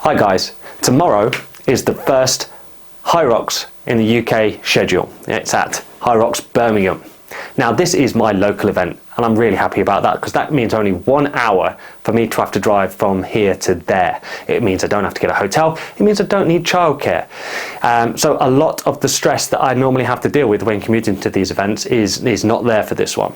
Hi guys, tomorrow is the first Hyrox in the UK schedule. It's at Hyrox Birmingham. Now this is my local event and I'm really happy about that because that means only 1 hour for me to have to drive from here to there. It means I don't have to get a hotel, it means I don't need childcare. So a lot of the stress that I normally have to deal with when commuting to these events is not there for this one.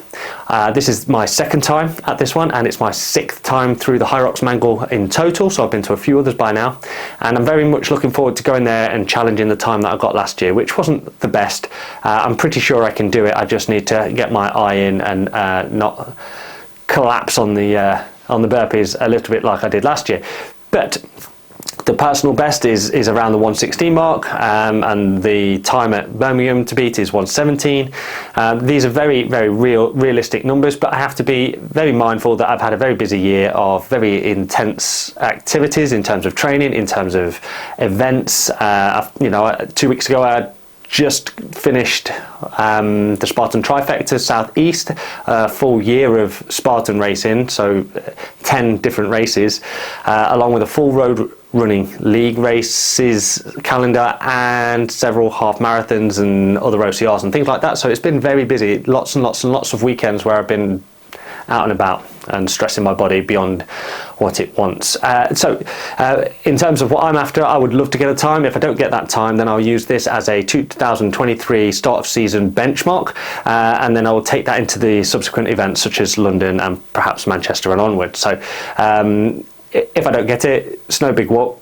This is my second time at this one and it's my 6th time through the Hyrox mangle in total, so I've been to a few others by now and I'm very much looking forward to going there and challenging the time that I got last year, which wasn't the best. I'm pretty sure I can do it, I just need to get my eye in and not collapse on the burpees a little bit like I did last year. But the personal best is around the 116 mark and the time at Birmingham to beat is 117. These are very realistic numbers, but I have to be very mindful that I've had a very busy year of very intense activities in terms of training, in terms of events. 2 weeks ago I had just finished the Spartan Trifecta Southeast, a full year of Spartan racing, so 10 different races, along with a full road running league races calendar and several half marathons and other OCRs and things like that. So it's been very busy, lots and lots of weekends where I've been out and about and stressing my body beyond what it wants. In terms of what I'm after, I would love to get a time. If I don't get that time, then I'll use this as a 2023 start of season benchmark, and then I will take that into the subsequent events such as London and perhaps Manchester and onward. So if I don't get it, it's no big whoop.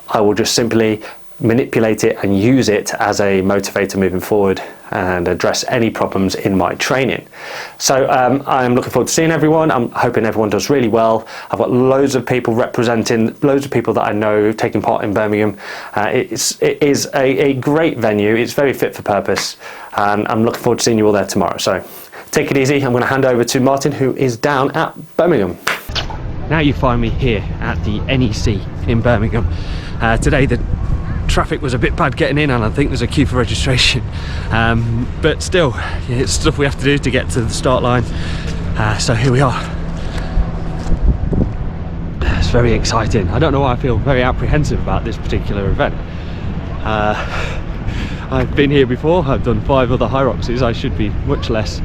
I will just simply manipulate it and use it as a motivator moving forward and address any problems in my training. So I'm looking forward to seeing everyone. I'm hoping everyone does really well. I've got loads of people representing, loads of people that I know taking part in Birmingham. It is a great venue. It's very fit for purpose and I'm looking forward to seeing you all there tomorrow. So take it easy. I'm going to hand over to Martin, who is down at Birmingham. Now you find me here at the NEC in Birmingham. Today the traffic was a bit bad getting in and I think there's a queue for registration, but still it's stuff we have to do to get to the start line, so here we are. It's very exciting. I don't know why I feel very apprehensive about this particular event. I've been here before, I've done 5 other Hyroxes. I should be much less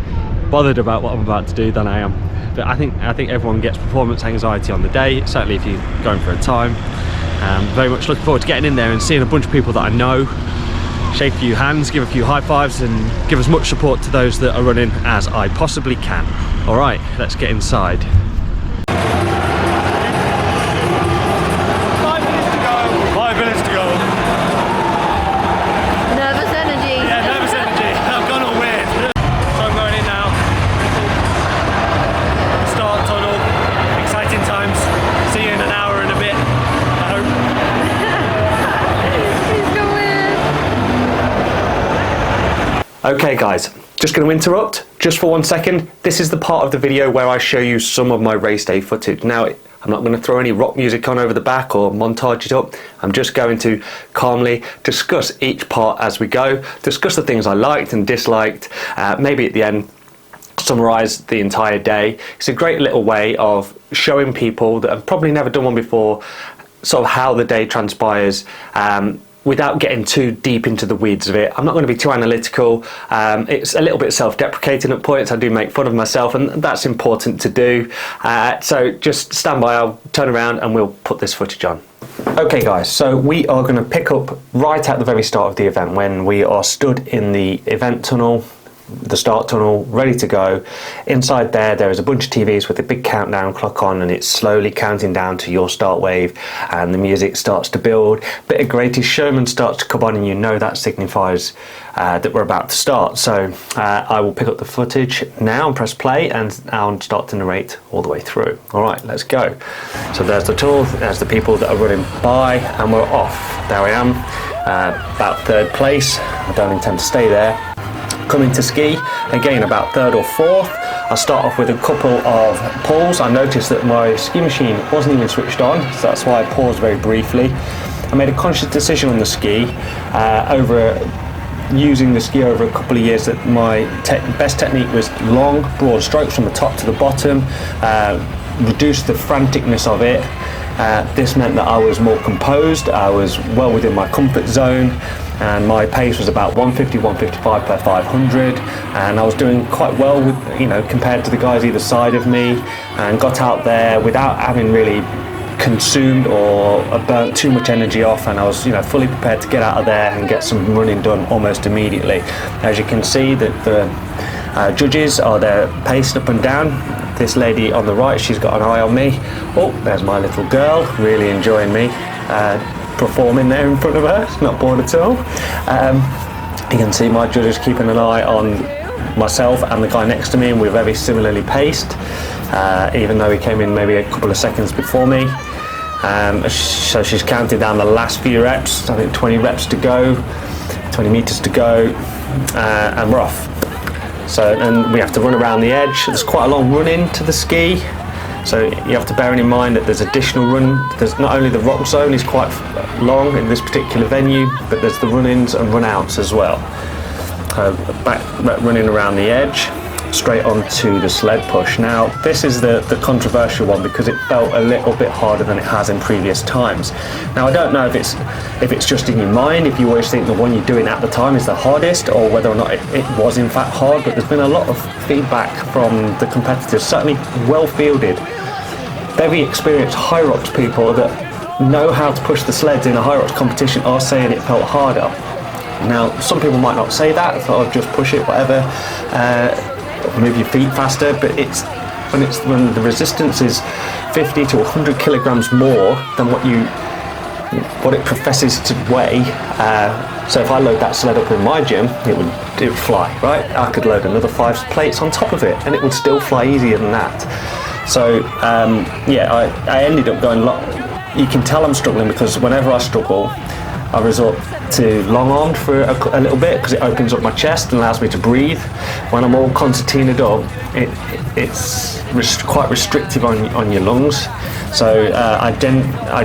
bothered about what I'm about to do than I am, but I think everyone gets performance anxiety on the day, certainly if you're going for a time. Very much looking forward to getting in there and seeing a bunch of people that I know, shake a few hands, give a few high fives and give as much support to those that are running as I possibly can. Alright, let's get inside. 5 minutes to go. 5 minutes to go. Nervous energy. Yeah, nervous energy. I've gone all weird. So I'm going in now. Start tunnel. Exciting times. See you in an hour and a bit. Okay guys, just going to interrupt just for 1 second. This is the part of the video where I show you some of my race day footage. Now I'm not going to throw any rock music on over the back or montage it up. I'm just going to calmly discuss each part as we go, discuss the things I liked and disliked, maybe at the end summarize the entire day. It's a great little way of showing people that have probably never done one before sort of how the day transpires, without getting too deep into the weeds of it. I'm not going to be too analytical. It's a little bit self-deprecating at points. I do make fun of myself and that's important to do. So just stand by, I'll turn around and we'll put this footage on. Okay guys, so we are going to pick up right at the very start of the event when we are stood in the event tunnel, the start tunnel, ready to go. Inside there is a bunch of TVs with a big countdown clock on and it's slowly counting down to your start wave and the music starts to build. Bit of Greatest Showman starts to come on and you know that signifies that we're about to start. So I will pick up the footage now and press play and I'll start to narrate all the way through. Alright, let's go. So there's the tunnel, there's the people that are running by and we're off. There I am, about 3rd place. I don't intend to stay there. Coming to ski, again about 3rd or 4th. I'll start off with a couple of pulls. I noticed that my ski machine wasn't even switched on, so that's why I paused very briefly. I made a conscious decision on the ski using the ski over a couple of years that my best technique was long, broad strokes from the top to the bottom, reduce the franticness of it, This meant that I was more composed, I was well within my comfort zone, and my pace was about 150, 155 per 500, and I was doing quite well with, compared to the guys either side of me, and got out there without having really consumed or burnt too much energy off, and I was fully prepared to get out of there and get some running done almost immediately. As you can see, that the judges are there paced up and down. This lady on the right, she's got an eye on me. Oh, there's my little girl, really enjoying me performing there in front of her. She's not bored at all. You can see my judges keeping an eye on myself and the guy next to me, and we're very similarly paced, even though he came in maybe a couple of seconds before me. So she's counting down the last few reps. I think 20 reps to go, 20 meters to go, and we're off. So, and we have to run around the edge. There's quite a long run into the ski, so you have to bear in mind that there's additional run. There's not only the rock zone is quite long in this particular venue, but there's the run-ins and run-outs as well. Back running around the edge, straight onto the sled push. Now, this is the controversial one because it felt a little bit harder than it has in previous times. Now, I don't know if it's just in your mind, if you always think the one you're doing at the time is the hardest, or whether or not it was in fact hard, but there's been a lot of feedback from the competitors, certainly well fielded, very experienced Hyrox people that know how to push the sleds in a Hyrox competition are saying it felt harder. Now, some people might not say that, so I'll just push it, whatever, move your feet faster, but when the resistance is 50 to 100 kilograms more than what it professes to weigh. So if I load that sled up in my gym, it would fly, right? I could load another 5 plates on top of it, and it would still fly easier than that. So I ended up going. You can tell I'm struggling because whenever I struggle, I resort to long armed for a little bit because it opens up my chest and allows me to breathe. When I'm all concertinaed up, it's quite restrictive on your lungs. So I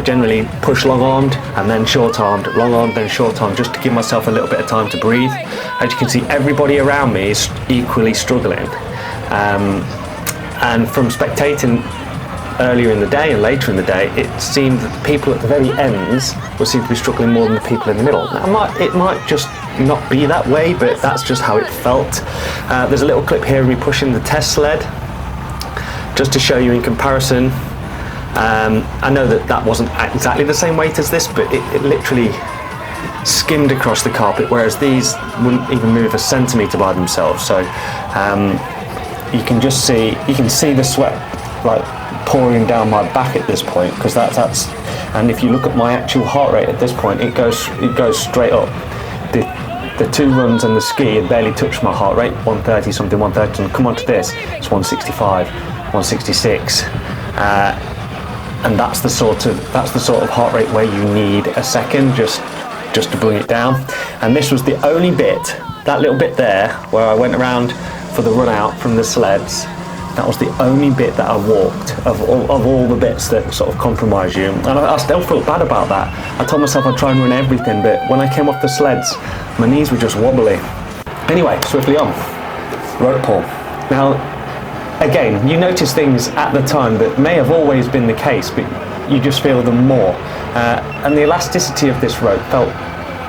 generally push long armed and then short armed, long armed then short armed, just to give myself a little bit of time to breathe. As you can see, everybody around me is equally struggling. And from spectating earlier in the day and later in the day, it seemed that the people at the very ends would seem to be struggling more than the people in the middle. Now, it might just not be that way, but that's just how it felt. There's a little clip here of me pushing the test sled, just to show you in comparison. I know that wasn't exactly the same weight as this, but it literally skimmed across the carpet, whereas these wouldn't even move a centimetre by themselves. So you can see the sweat like pouring down my back at this point, because that's and if you look at my actual heart rate at this point, it goes straight up. The 2 runs and the ski had barely touched my heart rate, 130 something, 130, and come on to this, it's 165, 166, and that's the sort of heart rate where you need a second just to bring it down. And this was the only bit, that little bit there where I went around for the run out from the sleds. That was the only bit that I walked of all the bits that sort of compromise you. And I still felt bad about that. I told myself I'd try and run everything, but when I came off the sleds, my knees were just wobbly. Anyway, swiftly on. Rope pull. Now, again, you notice things at the time that may have always been the case, but you just feel them more. And the elasticity of this rope felt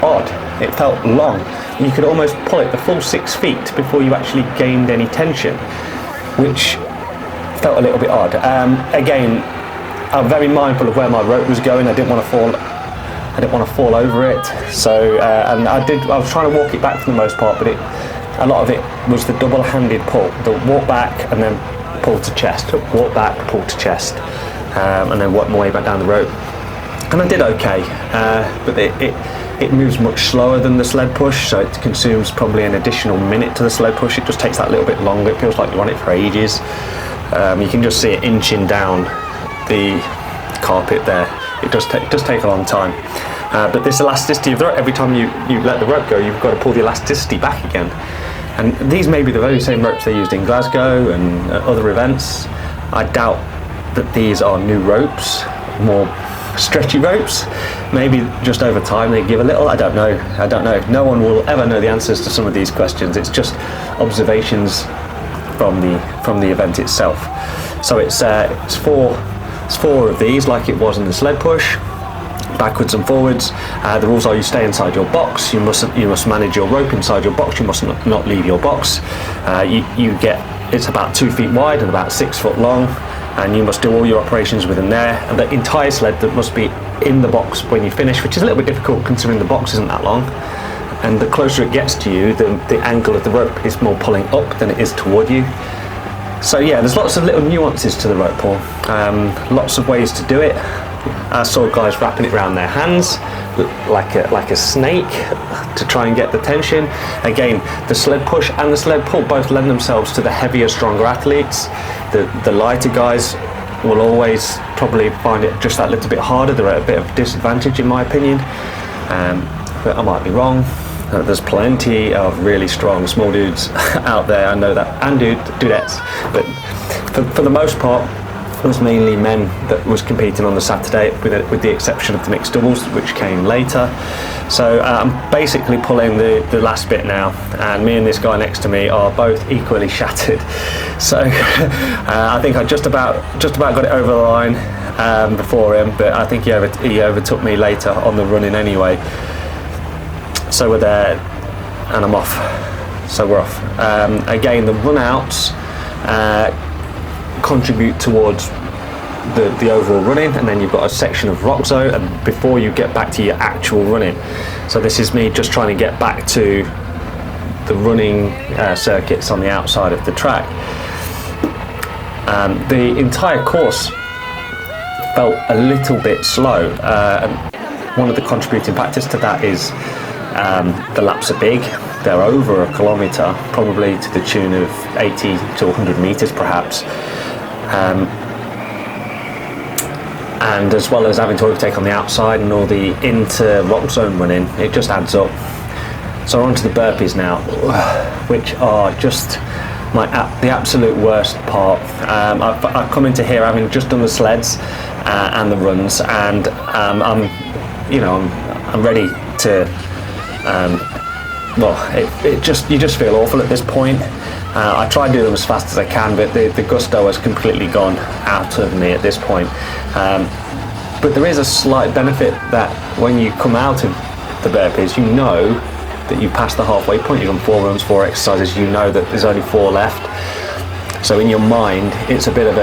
odd. It felt long. You could almost pull it the full 6 feet before you actually gained any tension, which felt a little bit odd. Again, I'm very mindful of where my rope was going. I didn't want to fall over it. So, and I was trying to walk it back for the most part, but a lot of it was the double-handed pull. The walk back and then pull to chest, walk back, pull to chest, and then work my way back down the rope. And I did okay, but it moves much slower than the sled push, so it consumes probably an additional minute to the sled push. It just takes that little bit longer. It feels like you're on it for ages. You can just see it inching down the carpet there. It does take a long time. But this elasticity of the rope, every time you let the rope go, you've got to pull the elasticity back again. And these may be the very same ropes they used in Glasgow and other events. I doubt that these are new ropes, more stretchy ropes. Maybe just over time they give a little. I don't know. No one will ever know the answers to some of these questions. It's just observations from the event itself. So it's 4 There's 4 of these, like it was in the sled push, backwards and forwards. The rules are you stay inside your box, you must manage your rope inside your box, you must not leave your box. It's about 2 feet wide and about 6 foot long, and you must do all your operations within there, and the entire sled that must be in the box when you finish, which is a little bit difficult considering the box isn't that long, and the closer it gets to you, the angle of the rope is more pulling up than it is toward you. So yeah, there's lots of little nuances to the rope pull, lots of ways to do it. I saw guys wrapping it around their hands like a snake to try and get the tension. Again, the sled push and the sled pull both lend themselves to the heavier, stronger athletes. The lighter guys will always probably find it just that little bit harder. They're at a bit of disadvantage in my opinion, but I might be wrong. There's plenty of really strong small dudes out there, I know that, and dudettes, but for the most part it was mainly men that was competing on the Saturday, with the exception of the mixed doubles, which came later. So I'm basically pulling the last bit now, and me and this guy next to me are both equally shattered. So I think I just about got it over the line before him, but I think he overtook me later on the running anyway. So we're there, and I'm off. So we're off. Again, the run outs contribute towards the overall running, and then you've got a section of rock zone and before you get back to your actual running. So this is me just trying to get back to the running circuits on the outside of the track. The entire course felt a little bit slow, and one of the contributing factors to that is the laps are big. They're over a kilometre, probably to the tune of 80 to 100 metres perhaps. And as well as having to overtake on the outside and all the inter-rock zone running, it just adds up. So on to the burpees now, which are just the absolute worst part. I've come into here having just done the sleds and the runs, and I'm ready to. You just feel awful at this point. I try to do them as fast as I can, but the gusto has completely gone out of me at this point. But there is a slight benefit that when you come out of the burpees, you know that you passed the halfway point. You've done 4 runs, 4 exercises, you know that there's only 4 left. So in your mind, it's a bit of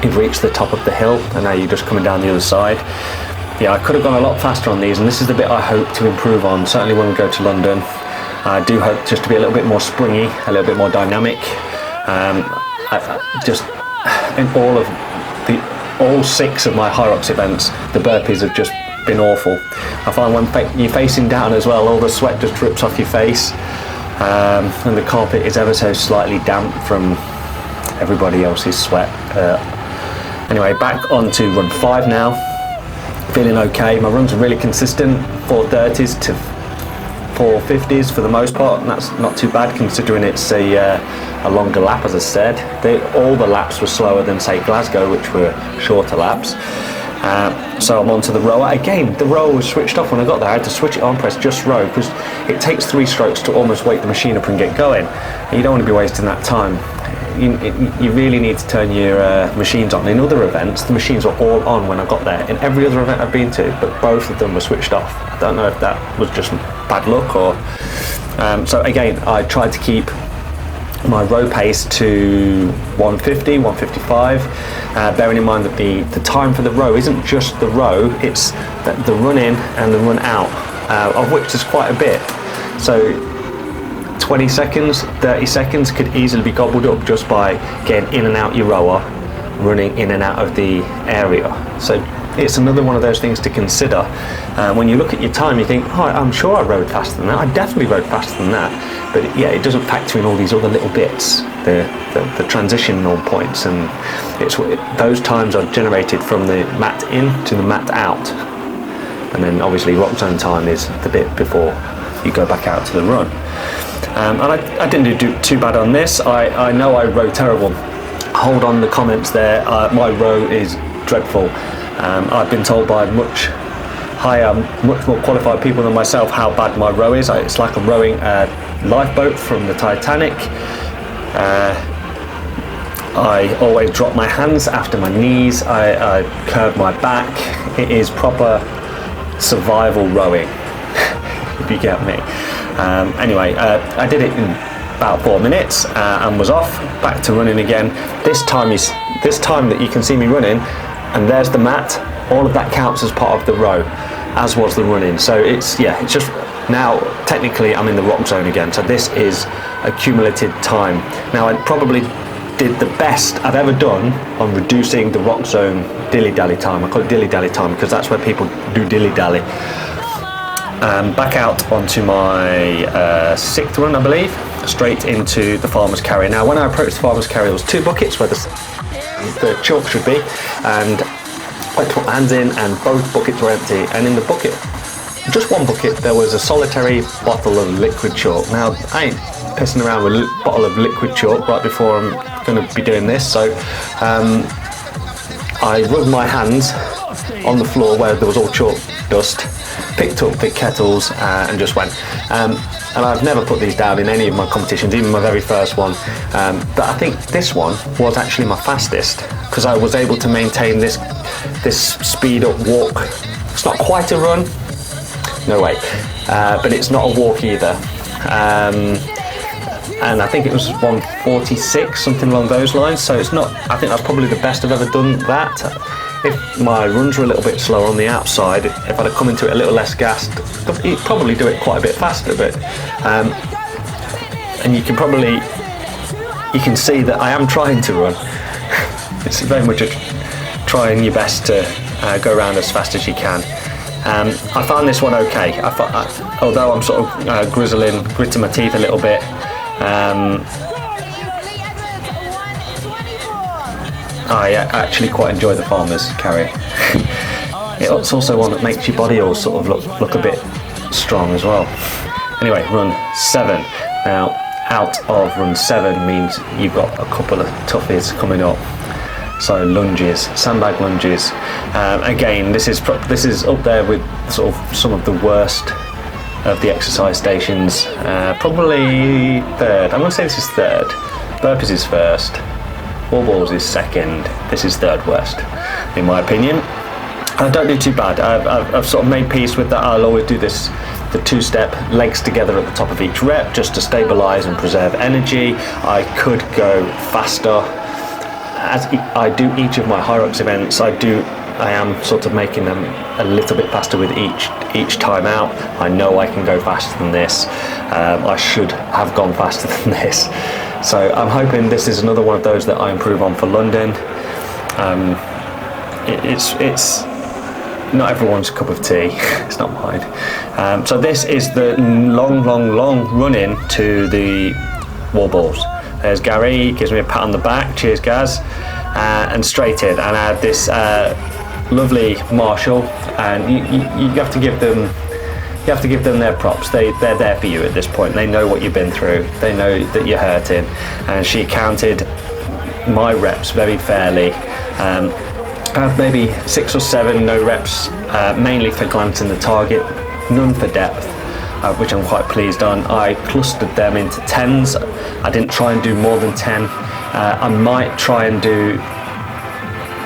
you've reached the top of the hill, and now you're just coming down the other side. Yeah, I could have gone a lot faster on these, and this is the bit I hope to improve on, certainly when we go to London. I do hope just to be a little bit more springy, a little bit more dynamic. In all 6 of my Hyrox events, the burpees have just been awful. I find when you're facing down as well, all the sweat just drips off your face, and the carpet is ever so slightly damp from everybody else's sweat. Anyway, back on to run 5 now. Feeling okay. My runs are really consistent, 4:30s to 4:50s for the most part, and that's not too bad considering it's a longer lap, as I said. All the laps were slower than, say, Glasgow, which were shorter laps. So I'm on to the rower. Again, the rower was switched off when I got there. I had to switch it on, press just row, because it takes 3 strokes to almost wake the machine up and get going. And you don't want to be wasting that time. You really need to turn your machines on. In other events, the machines were all on when I got there. In every other event I've been to, but both of them were switched off. I don't know if that was just bad luck or... So again, I tried to keep my row pace to 150, 155, bearing in mind that the time for the row isn't just the row, it's the run in and the run out, of which there's quite a bit. So 20 seconds, 30 seconds could easily be gobbled up just by getting in and out your rower, running in and out of the area. So it's another one of those things to consider. When you look at your time, you think, oh, I'm sure I rode faster than that. I definitely rode faster than that. But yeah, it doesn't factor in all these other little bits, the transitional points, and those times are generated from the mat in to the mat out. And then obviously rock zone time is the bit before you go back out to the run. And I didn't do too bad on this. I know I rode terrible. Hold on the comments there. My row is dreadful. I've been told by much more qualified people than myself how bad my row is. It's like I'm rowing a lifeboat from the Titanic. I always drop my hands after my knees. I curve my back. It is proper survival rowing, if you get me. Anyway, I did it in about 4 minutes and was off, back to running again. This time that you can see me running, and there's the mat, all of that counts as part of the row, as was the running. So it's just, now technically I'm in the rock zone again, so this is accumulated time. Now I probably did the best I've ever done on reducing the rock zone dilly-dally time. I call it dilly-dally time because that's where people do dilly-dally. Back out onto my 6th run, I believe, straight into the farmer's carry. Now when I approached the farmer's carry, there was 2 buckets where the chalk should be, and I put my hands in and both buckets were empty, and in the bucket, just one bucket, there was a solitary bottle of liquid chalk. Now I ain't pissing around with a bottle of liquid chalk right before I'm going to be doing this, so I rubbed my hands on the floor where there was all chalk dust, picked up the kettles and just went. And I've never put these down in any of my competitions, even my very first one. But I think this one was actually my fastest because I was able to maintain this speed up walk. It's not quite a run, no way, but it's not a walk either. And I think it was 146, something along those lines. So it's not, I think that's probably the best I've ever done that. If my runs were a little bit slower on the outside, if I'd have come into it a little less gassed, you'd probably do it quite a bit faster. But and you can see that I am trying to run. It's very much trying your best to go around as fast as you can. I found this one okay. Although I'm sort of gritting my teeth a little bit. I actually quite enjoy the farmer's carry. It's also one that makes your body all sort of look a bit strong as well. Anyway, run 7. Now, out of run 7 means you've got a couple of toughies coming up. So lunges, sandbag lunges. Again, this is up there with sort of some of the worst of the exercise stations. Probably 3rd. I'm going to say this is 3rd. Burpees is 1st. Wall balls is 2nd. This is 3rd worst, in my opinion. I don't do too bad. I've sort of made peace with that. I'll always do the 2-step, legs together at the top of each rep, just to stabilise and preserve energy. I could go faster. As I do each of my Hyrox events, I am sort of making them a little bit faster with each time out. I know I can go faster than this. I should have gone faster than this. So I'm hoping this is another one of those that I improve on for London. It's not everyone's cup of tea. It's not mine. So this is the long run in to the wall balls. There's Gary, gives me a pat on the back. Cheers, Gaz. And straight in. And I had this lovely Marshall, and you have to give them. You have to give them their props. They're there for you at this point. They know what you've been through. They know that you're hurting. And she counted my reps very fairly. I have maybe 6 or 7 no reps, mainly for glancing the target, none for depth, which I'm quite pleased on. I clustered them into 10s. I didn't try and do more than 10. I might try and do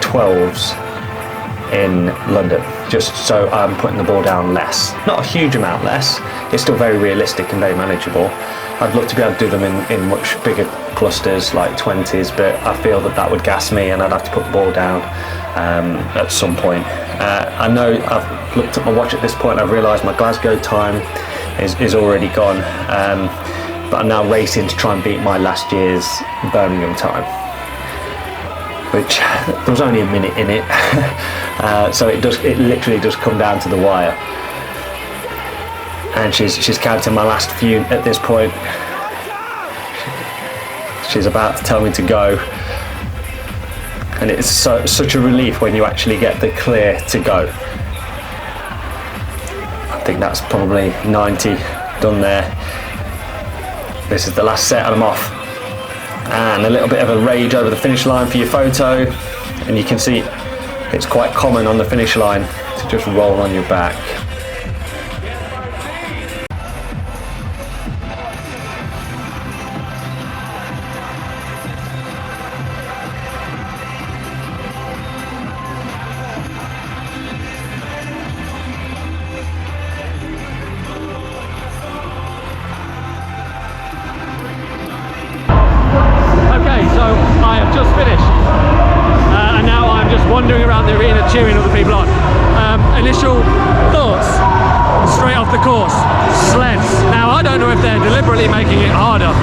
12s in London, just so I'm putting the ball down less. Not a huge amount less. It's still very realistic and very manageable. I'd love to be able to do them in much bigger clusters, like 20s, but I feel that would gas me and I'd have to put the ball down at some point. I know I've looked at my watch at this point, I've realised my Glasgow time is already gone, but I'm now racing to try and beat my last year's Birmingham time, which there was only a minute in it. So it literally does come down to the wire, and she's counting my last few at this point. She's about to tell me to go, and it's such a relief when you actually get the clear to go. I think that's probably 90 done there. This is the last set and I'm off. And a little bit of a rage over the finish line for your photo, and you can see it's quite common on the finish line to just roll on your back. arena cheering other people on. Initial thoughts straight off the course. Sleds. Now I don't know if they're deliberately making it harder,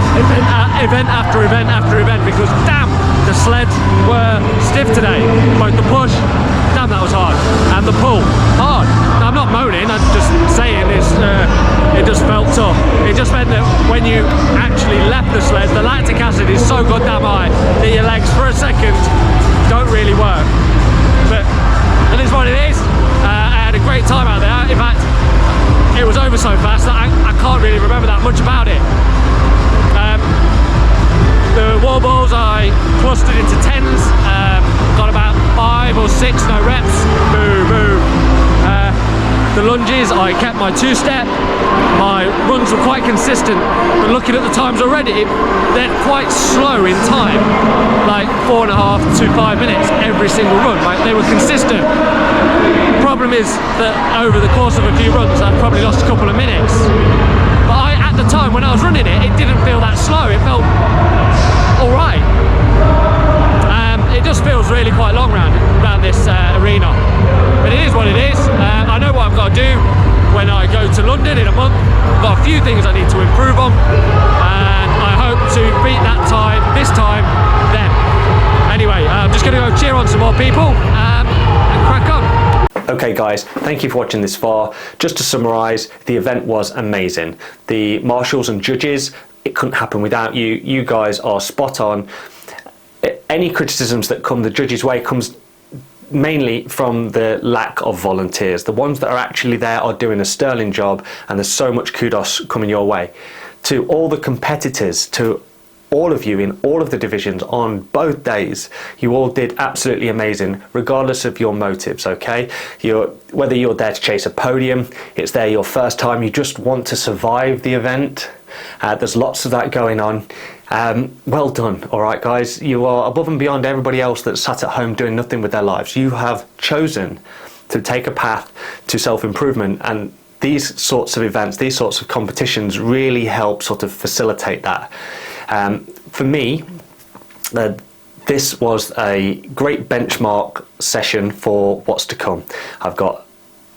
event after event after event, because damn, the sleds were stiff today. Both the push, damn that was hard, and the pull, hard. Now, I'm not moaning, I'm just saying it just felt tough. It just meant that when you actually left the sled, the lactic acid is so goddamn high that your legs for a second don't really work. But it is what it is. I had a great time out there. In fact, it was over so fast that I can't really remember that much about it. The wall balls I clustered into 10s, got about 5 or 6 no reps. Boo, boo. The lunges, I kept my 2-step. My runs were quite consistent, but looking at the times already, they're quite slow in time, like 4.5 to 5 minutes every single run. Like, they were consistent. The problem is that over the course of a few runs, I've probably lost a couple of minutes. But at the time when I was running it, it didn't feel that slow. It felt all right. It just feels really quite long around this arena, but it is what it is. I know what I've got to do when I go to London in a month. I've got a few things I need to improve on, and I hope to beat that time this time then. Anyway, I'm just going to go cheer on some more people and crack on. Okay guys, thank you for watching this far. Just to summarise, the event was amazing. The marshals and judges, it couldn't happen without you. You guys are spot on. Any criticisms that come the judges' way comes mainly from the lack of volunteers. The ones that are actually there are doing a sterling job, and there's so much kudos coming your way. To all the competitors, to all of you in all of the divisions on both days, you all did absolutely amazing, regardless of your motives, okay? Whether you're there to chase a podium, it's there your first time, you just want to survive the event. There's lots of that going on. Well done, all right guys. You are above and beyond everybody else that's sat at home doing nothing with their lives. You have chosen to take a path to self-improvement, and these sorts of events, these sorts of competitions really help sort of facilitate that. For me, this was a great benchmark session for what's to come. I've got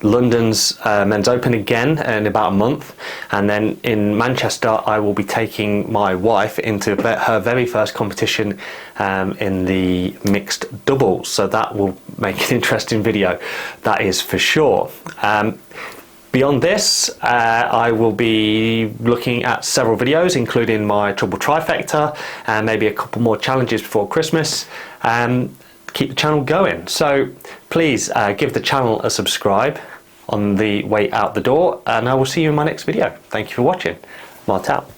London's Men's Open again in about a month, and then in Manchester I will be taking my wife into her very first competition in the mixed doubles, so that will make an interesting video, that is for sure. Beyond this, I will be looking at several videos, including my triple trifecta and maybe a couple more challenges before Christmas. Keep the channel going. So please give the channel a subscribe on the way out the door, and I will see you in my next video. Thank you for watching. Mart out.